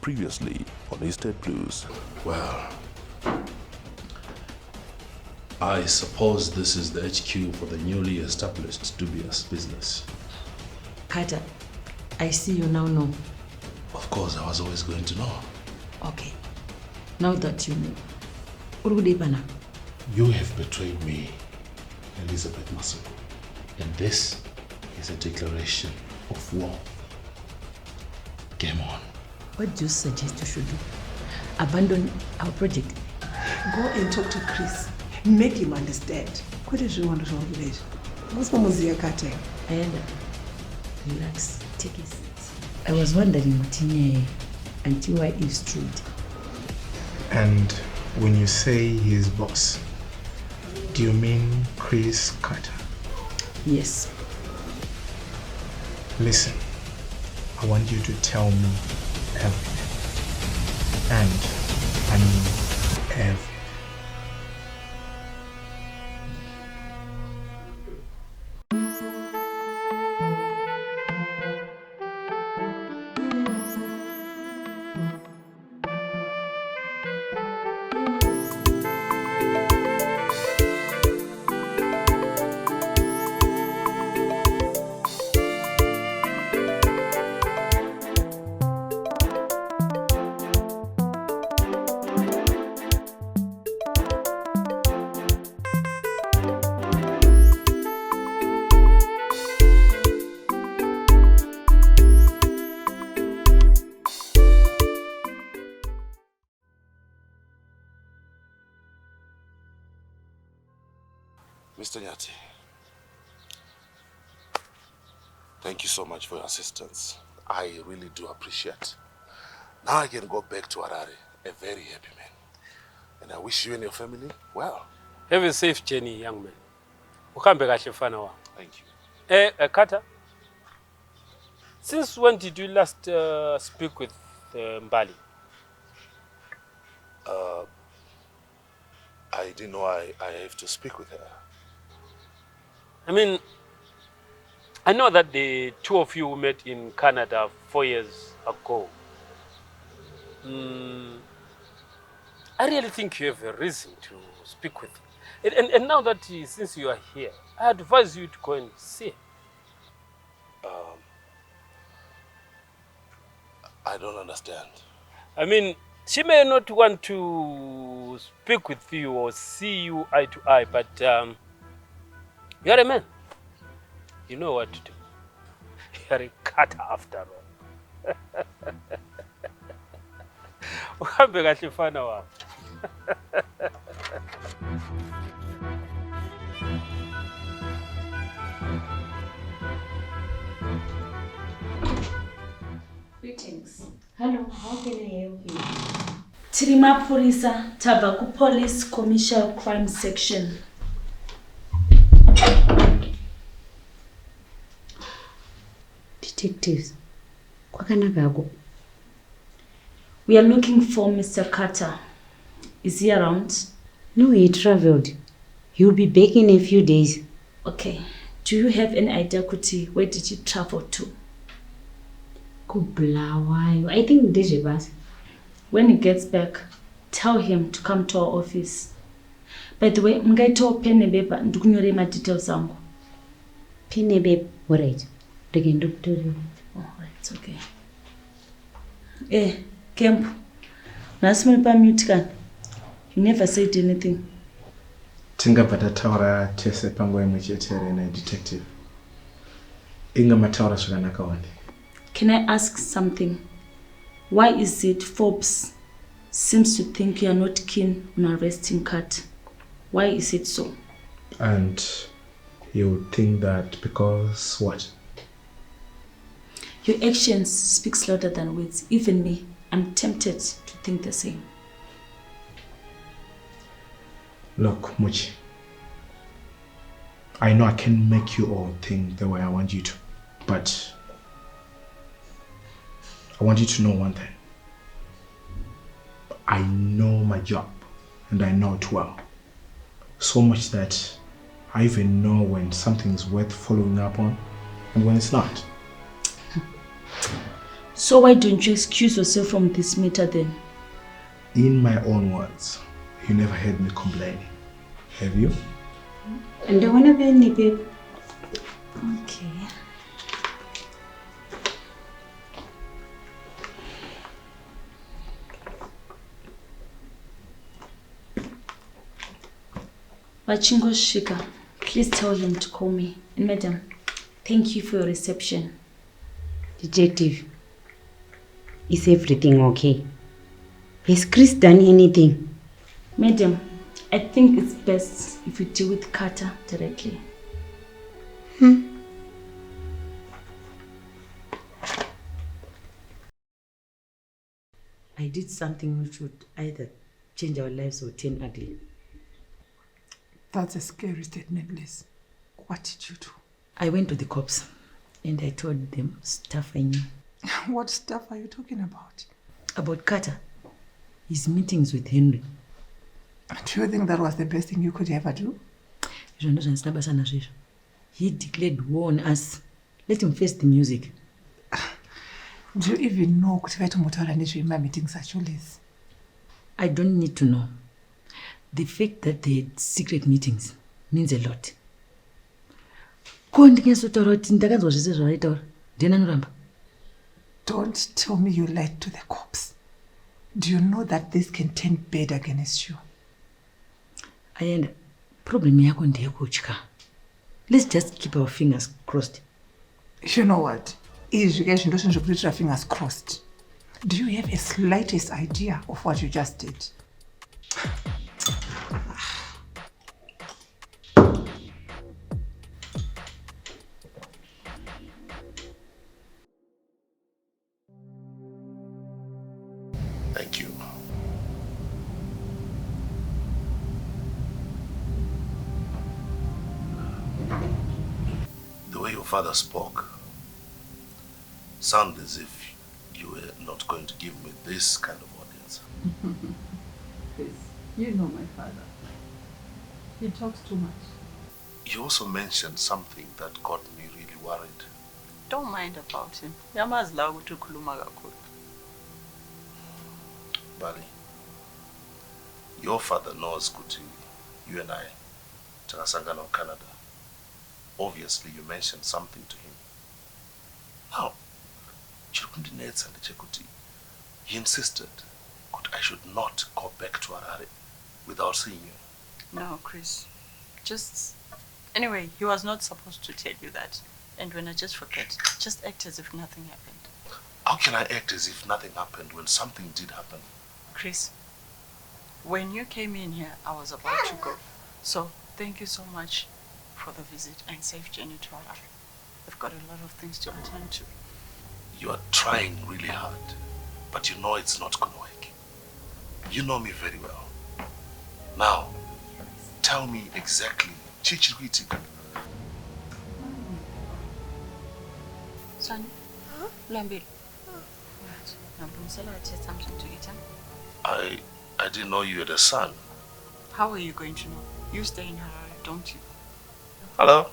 Previously on Estate Blues. Well, I suppose this is the HQ for the newly established dubious business. Carter, I see you now know. Of course, I was always going to know. Okay. Now that you know. Urudipana. You have betrayed me, Elizabeth Masuku. And this is a declaration of war. Game on. What do you suggest you should do? Abandon our project? Go and talk to Chris. Make him understand. What did you want to talk about? What's Mumuzia Kate? Relax. Take a seat. I was wondering what Auntie Y is true. And when you say his boss, do you mean Chris Carter? Yes. Listen, I want you to tell me everything. And I mean everything. Mr. Nyati, thank you so much for your assistance. I really do appreciate. Now I can go back to Harare, a very happy man. And I wish you and your family well. Have a safe journey, young man. Ukambe kahle mfana wangu. Thank you. Carter, since when did you last speak with Mbali? I didn't know I have to speak with her. I mean, I know that the two of you met in Canada 4 years ago. I really think you have a reason to speak with her. And now that since you are here, I advise you to go and see her. I don't understand. I mean, she may not want to speak with you or see you eye to eye, but you're a man. You know what to do. You're a Carter after all. Uhambe kahle mfana wami. Greetings. Hello, how can I help you? Tirima Purisa, Tabaku Police Commercial Crime Section. Detectives, kwakanaka. We are looking for Mr. Carter. Is he around? No, he traveled. He'll be back in a few days. Okay. Do you have any idea, Kuti, where did he travel to? Kubulawayo. I think this is bus. When he gets back, tell him to come to our office. By the way, mngaito pen and paper ndikunyore ma details zangu. Pen and paper, alright. Oh, it's okay. Kemp. Nasimpa mute kan. You never said anything. Tinga patataura tese pango emuchetere na detective. Inga mataura suganaka wandi. Can I ask something? Why is it Forbes seems to think you are not keen on arresting Kat? Why is it so? And you would think that because what? Your actions speak louder than words. Even me, I'm tempted to think the same. Look, Muchi, I know I can make you all think the way I want you to, but I want you to know one thing. I know my job, and I know it well. So much that I even know when something's worth following up on and when it's not. So why don't you excuse yourself from this matter then? In my own words, you never heard me complaining. Have you? And I wanna be any babe. Okay. Wachingo Shika, please tell him to call me. And madam, thank you for your reception. Detective, is everything okay? Has Chris done anything? Madam, I think it's best if you deal with Carter directly. I did something which would either change our lives or turn ugly. That's a scary statement, Liz. What did you do? I went to the cops and I told them stuff I knew. What stuff are you talking about? About Carter, his meetings with Henry. Do you think that was the best thing you could ever do? He declared war on us. Let him face the music. Do you even know my meetings actually, Liz? I don't need to know. The fact that they had secret meetings means a lot. Don't tell me you lied to the cops. Do you know that this can turn bad against you? And problem yako ndiye kuchika. Let's just keep our fingers crossed. You know what? You guys don't put your fingers crossed. Do you have a slightest idea of what you just did? Thank you. The way your father spoke sounded as if you were not going to give me this kind of audience. Chris, you know my father. He talks too much. You also mentioned something that got me really worried. Don't mind about him. Yamazla ukuthi ukhuluma kakhulu. Bali, your father knows Kuti, you and I, Takasangana of Canada. Obviously, you mentioned something to him. Now, he insisted that I should not go back to Harare without seeing you. No, Chris. Anyway, he was not supposed to tell you that. And when I just forget, just act as if nothing happened. How can I act as if nothing happened when something did happen? Chris, when you came in here, I was about to go. So, thank you so much for the visit and safe journey to Harare. We've got a lot of things to attend to. You are trying really hard, but you know it's not going to work. You know me very well. Now, tell me exactly. Chichiriti. Son, Lambi. Something to eat, huh? I didn't know you had a son. How are you going to know? You stay in Harare, don't you? Hello?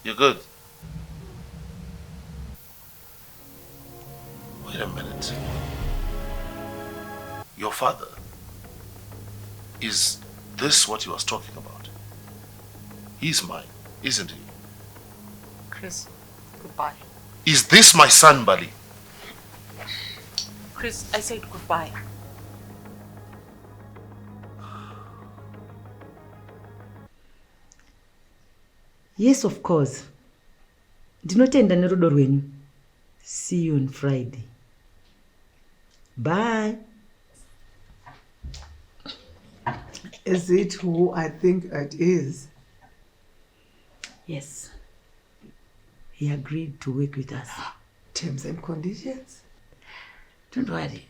You good? Wait a minute. Your father, is this what he was talking about? He's mine, isn't he? Chris, goodbye. Is this my son, Bali? Chris, I said goodbye. Yes, of course. Ndinotenda nerudo rwenyu. See you on Friday. Bye. Is it who I think it is? Yes. He agreed to work with us. Terms and conditions? Don't worry.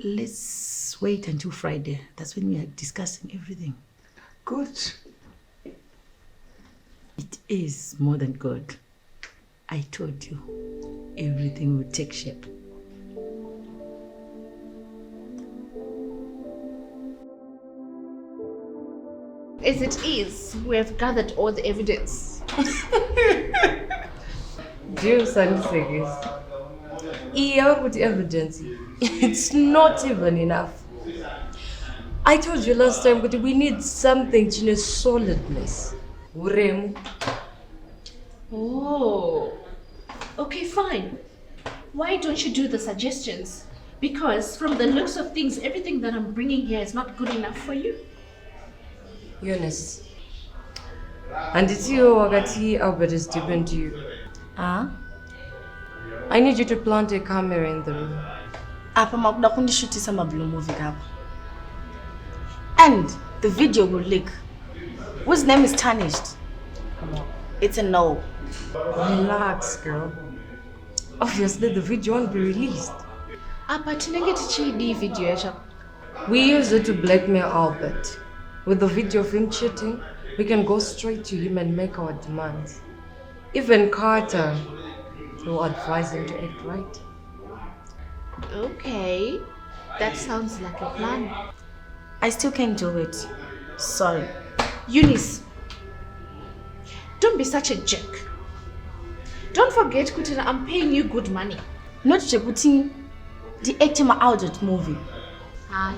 Let's wait until Friday. That's when we are discussing everything. Good. It is more than good. I told you, everything will take shape. As it is, we have gathered all the evidence. Do you sound serious? with evidence. It's not even enough. I told you last time that we need something to solidness. Uremu. Oh. Okay, fine. Why don't you do the suggestions? Because from the looks of things, everything that I'm bringing here is not good enough for you. Eunice. And it's you, Wagati Albert is dependent to you. Ah? I need you to plant a camera in the room. Apa makuda kundishutisa mablue movie gap. And the video will leak. Whose name is tarnished? Come on. It's a no. Relax, girl. Obviously, the video won't be released. But video. We use it to blackmail Albert. With the video of him cheating, we can go straight to him and make our demands. Even Carter will advise him to act right. Okay, that sounds like a plan. I still can't do it. Sorry. Eunice, don't be such a jerk. Don't forget, Kutina, I'm paying you good money. Not to putting the acting out of the movie.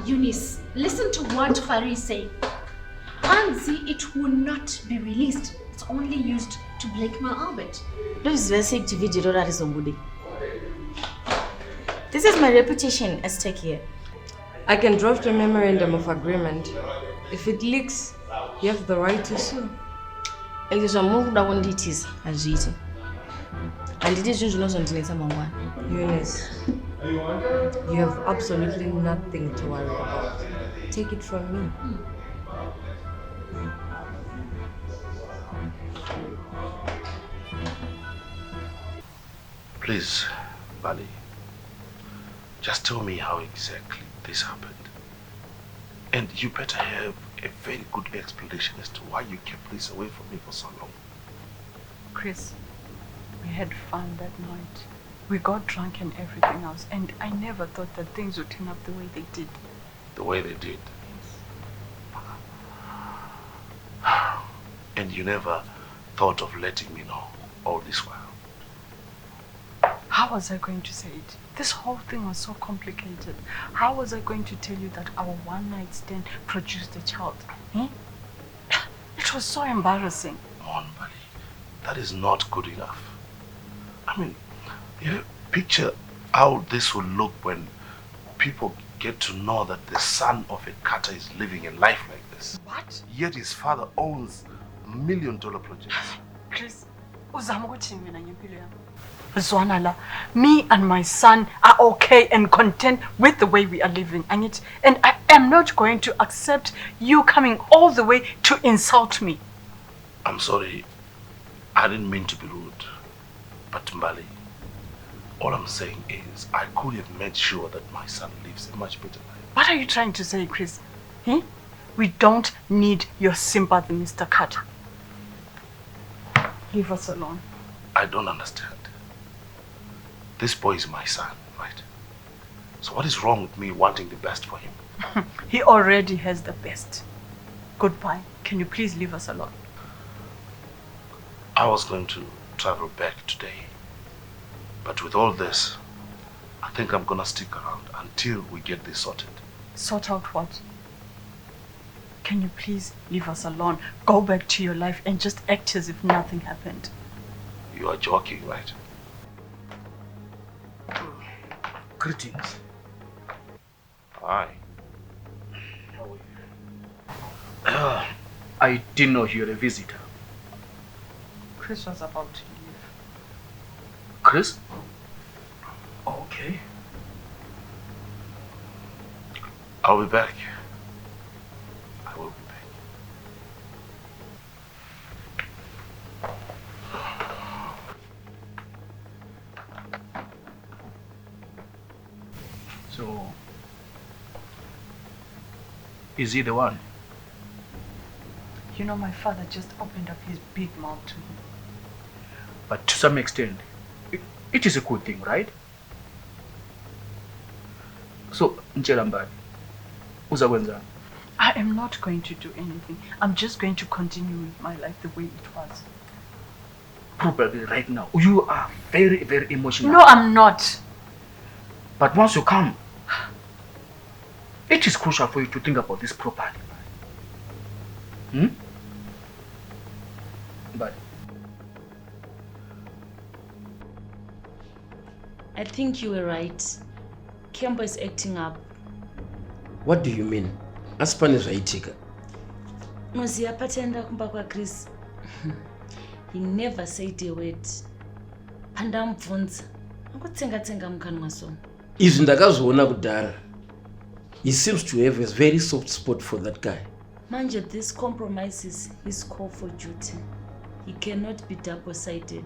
Eunice, listen to what Fari is saying. Anzi, it will not be released. It's only used to blackmail Albert. This is my reputation at stake here. I can draft a memorandum of agreement. If it leaks, you have the right to sue. And there's a move that one it is as easy. And it is just not Eunice, you have absolutely nothing to worry about. Take it from me. Please, Bali, just tell me how exactly this happened. And you better have a very good explanation as to why you kept this away from me for so long. Chris, we had fun that night. We got drunk and everything else, and I never thought that things would turn out the way they did. The way they did? And you never thought of letting me know all this while? How was I going to say it? This whole thing was so complicated. How was I going to tell you that our one-night stand produced a child? It was so embarrassing. Come on, buddy. That is not good enough. I mean, you picture how this will look when people get to know that the son of a Carter is living a life like this. What? Yet his father owns $1 million projects. Chris, Zwanala, me and my son are okay and content with the way we are living, and I am not going to accept you coming all the way to insult me. I'm sorry, I didn't mean to be rude, but Mbali, all I'm saying is I could have made sure that my son lives a much better life. What are you trying to say, Chris? We don't need your sympathy, Mr. Carter. Leave us alone. I don't understand. This boy is my son, right? So what is wrong with me wanting the best for him? He already has the best. Goodbye. Can you please leave us alone? I was going to travel back today. But with all this, I think I'm gonna stick around until we get this sorted. Sort out what? Can you please leave us alone? Go back to your life and just act as if nothing happened. You are joking, right? Greetings. Hi. How are you? I didn't know you're a visitor. Chris was about to leave. Chris? Okay. I'll be back. I will be back. So, is he the one? You know, my father just opened up his big mouth to me. But to some extent, it is a good thing, right? So, Njelambad, uzakwenza? I am not going to do anything. I'm just going to continue with my life the way it was. Probably right now, you are very, very emotional. No, I'm not. But once you come, it is crucial for you to think about this properly. But I think you were right. Kemba is acting up. What do you mean? Aspan is aitika. Noziya patenda kumba kwa Chris. He never said a word. Pandamubvunza. Angotsenga mukanwa so. Izvi ndakazoona kudhara. He seems to have a very soft spot for that guy. Manje, this compromises his call for duty. He cannot be double-sided.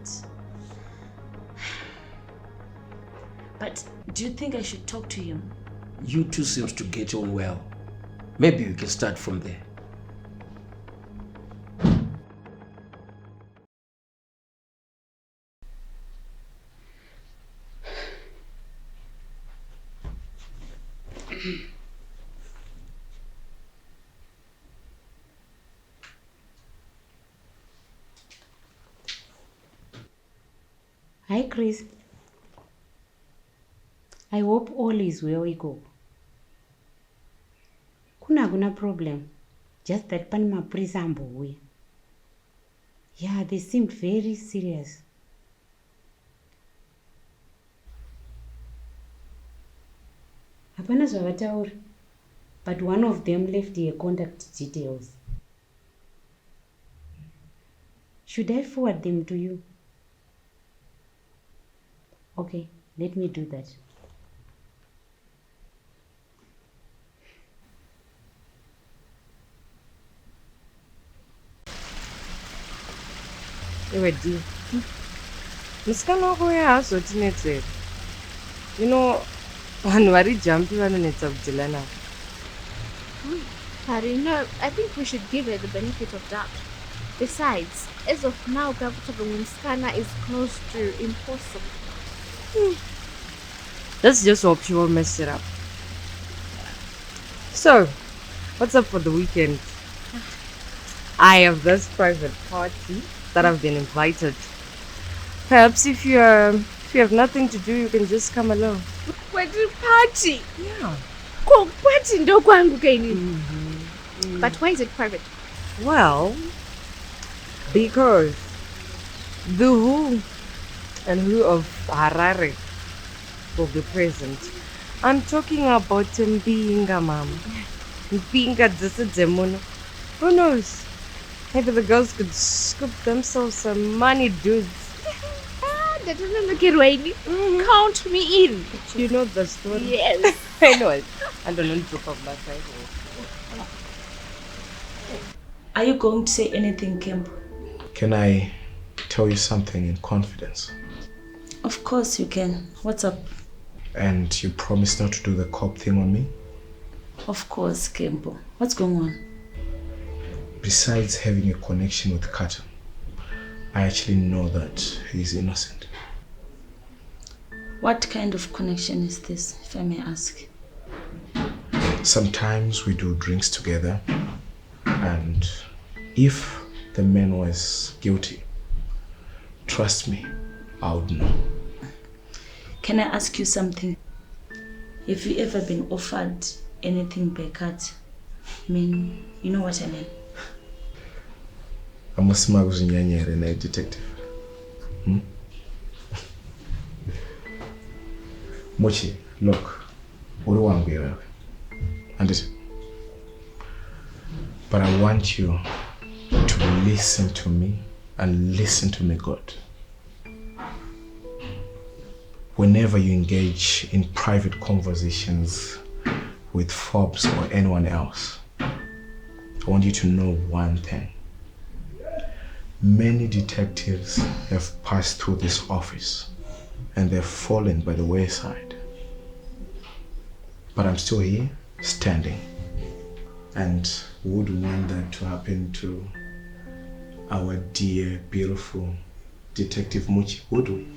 But do you think I should talk to him? You two seems to get on well. Maybe we can start from there. Hi, Chris. I hope all is well, Iko. Kuna problem. Just that pani mapurisa ambouya. Yeah, they seemed very serious. Hapana zvavataura, but one of them left their contact details. Should I forward them to you? Okay, let me do that. Ewe D. Musikana wako uya hazotinetsera. You know, vanhu vari jampi vanonetsa kudhila navo. Harry, no, I think we should give her the benefit of doubt. Besides, as of now, Muskana is close to impossible. Let's just hope she won't mess it up. So, what's up for the weekend? I have this private party that I've been invited. Perhaps if you have nothing to do, you can just come along. Wedding party? Yeah. Party ndo kwangu kaini. But why is it private? Well, because the who and who of Harare will be present. I'm talking about Mbinga, mom. Mbinga Demono. Who knows? Maybe the girls could scoop themselves some money, dudes. Count me in. You know the story? Yes. I know it. I don't know to talk about that. Are you going to say anything, Kemp? Can I tell you something in confidence? Of course you can. What's up? And you promise not to do the cop thing on me? Of course, Kempo. What's going on? Besides having a connection with Carter, I actually know that he's innocent. What kind of connection is this, if I may ask? Sometimes we do drinks together, and if the man was guilty, trust me, I would know. Can I ask you something? Have you ever been offered anything by Carter? I mean, you know what I mean? I'm a smart detective. Mochi, look, but I want you to listen to me and listen to me good. Whenever you engage in private conversations with Forbes or anyone else, I want you to know one thing. Many detectives have passed through this office and they've fallen by the wayside. But I'm still here, standing. And would want that to happen to our dear, beautiful Detective Muchi, would we?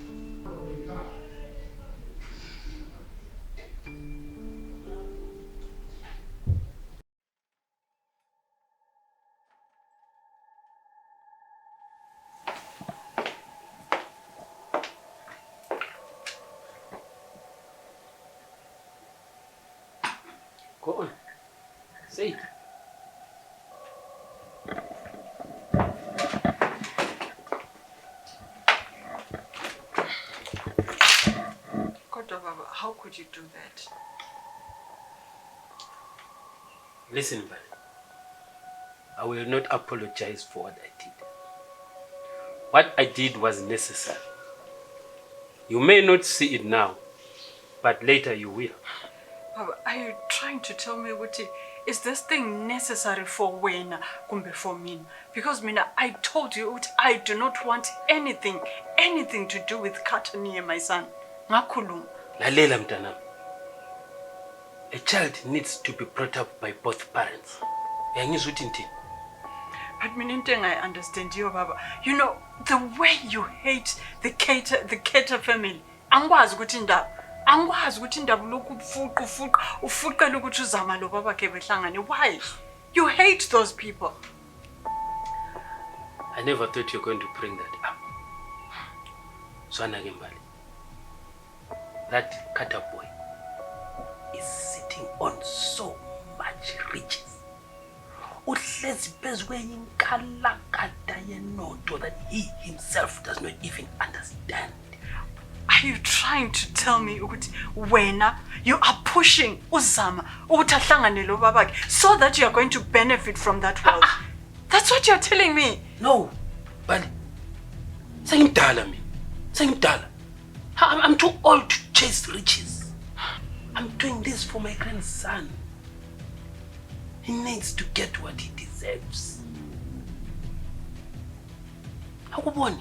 Go on. Say it. Kodwa Baba, how could you do that? Listen, man. I will not apologize for what I did. What I did was necessary. You may not see it now, but later you will. Baba, are you trying to tell me, Wuti, is this thing necessary for Wena kumbe for me? Because Mina, I told you, Wuti, I do not want anything to do with Carter near my son. Ngakhuluma. Lalela mtanam. A child needs to be brought up by both parents. Uyangizwa uthi nthini? But Mininteng, I understand you, Baba. You know, the way you hate the Carter family. Angwazi ukuthi indaba. Angwazi ukuthi indaba lokhu ufuqa ukuthi uzama lo baba ke behlangane. Why? You hate those people. I never thought you were going to bring that up. Swana Gimbali. That Carter boy is sitting on so much riches. Uhlezi phezu kwenkalakata yenotho that he himself does not even understand. Are you trying to tell me ukuthi wena you are pushing uzama ukuthi ahlangane lo babake so that you are going to benefit from that wealth? That's what you're telling me. No, but sengimdala mina. Sengimdala. I'm too old to chase riches. I'm doing this for my grandson. He needs to get what he deserves. Akuboni?